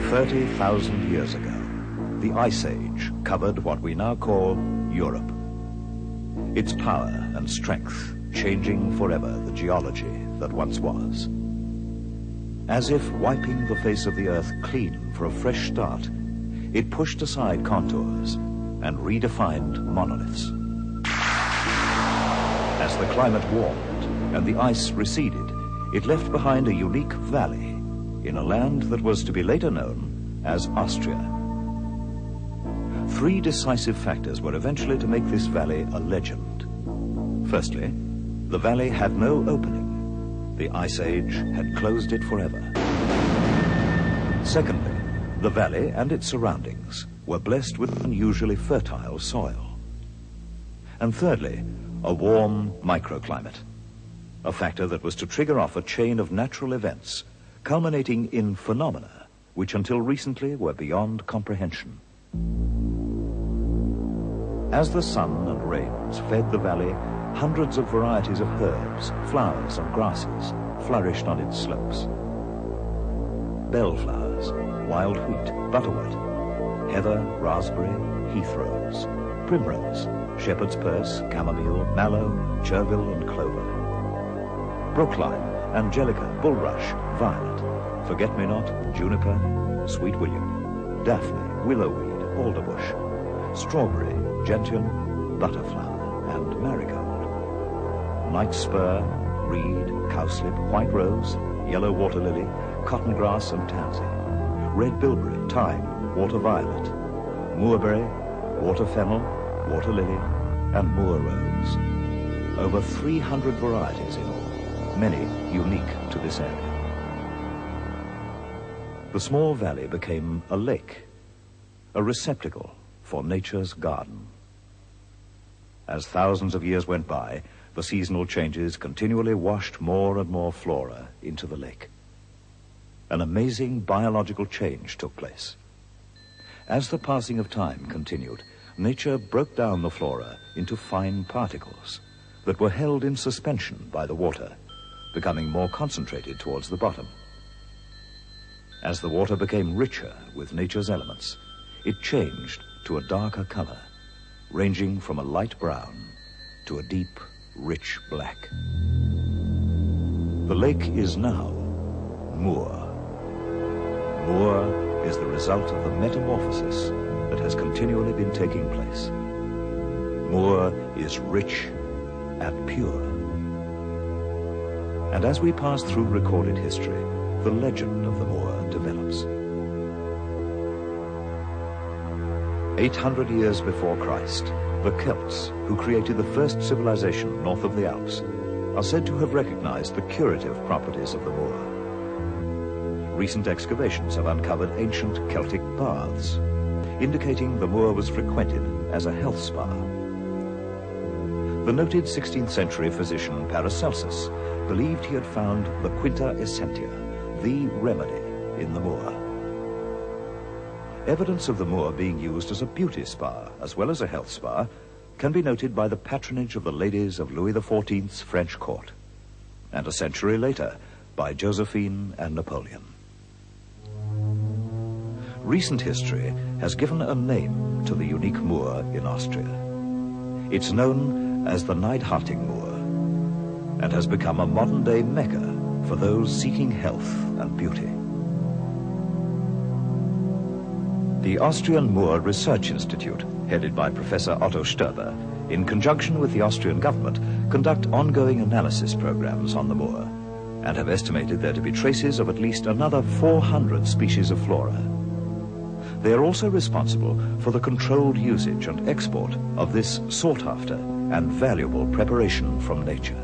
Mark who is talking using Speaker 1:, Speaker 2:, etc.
Speaker 1: 30,000 years ago, the Ice Age covered what we now call Europe. Its power and strength changing forever the geology that once was. As if wiping the face of the Earth clean for a fresh start, it pushed aside contours and redefined monoliths. As the climate warmed and the ice receded, it left behind a unique valley in a land that was to be later known as Austria. 3 decisive factors were eventually to make this valley a legend. Firstly, the valley had no opening. The Ice Age had closed it forever. Secondly, the valley and its surroundings were blessed with unusually fertile soil. And thirdly, a warm microclimate, a factor that was to trigger off a chain of natural events, culminating in phenomena which until recently were beyond comprehension. As the sun and rains fed the valley, hundreds of varieties of herbs, flowers and grasses flourished on its slopes. Bellflowers, wild wheat, butterwort, heather, raspberry, heath rose, primrose, shepherd's purse, chamomile, mallow, chervil and clover. Brookline, angelica, bulrush, violet, forget-me-not, juniper, sweet william, daphne, willowweed, alderbush, strawberry, gentian, butterflower, and marigold. Night spur, reed, cowslip, white rose, yellow water lily, cotton grass and tansy, red bilberry, thyme, water violet, moorberry, water fennel, water lily, and moor rose. Over 300 varieties in all, many unique to this area. The small valley became a lake, a receptacle for nature's garden. As thousands of years went by, the seasonal changes continually washed more and more flora into the lake. An amazing biological change took place. As the passing of time continued, nature broke down the flora into fine particles that were held in suspension by the water, becoming more concentrated towards the bottom. As the water became richer with nature's elements, it changed to a darker color, ranging from a light brown to a deep, rich black. The lake is now Moor. Moor is the result of the metamorphosis that has continually been taking place. Moor is rich and pure. And as we pass through recorded history, the legend of the Moor develops. 800 years before Christ, the Celts, who created the first civilization north of the Alps, are said to have recognized the curative properties of the Moor. Recent excavations have uncovered ancient Celtic baths, indicating the Moor was frequented as a health spa. The noted 16th century physician Paracelsus believed he had found the Quinta Essentia, the remedy in the Moor. Evidence of the Moor being used as a beauty spa as well as a health spa can be noted by the patronage of the ladies of Louis XIV's French court, and a century later by Josephine and Napoleon. Recent history has given a name to the unique Moor in Austria. It's known as the Neidharting Moor and has become a modern-day Mecca for those seeking health and beauty. The Austrian Moor Research Institute, headed by Professor Otto Stoeber, in conjunction with the Austrian government, conduct ongoing analysis programs on the Moor and have estimated there to be traces of at least another 400 species of flora. They are also responsible for the controlled usage and export of this sought-after and valuable preparation from nature.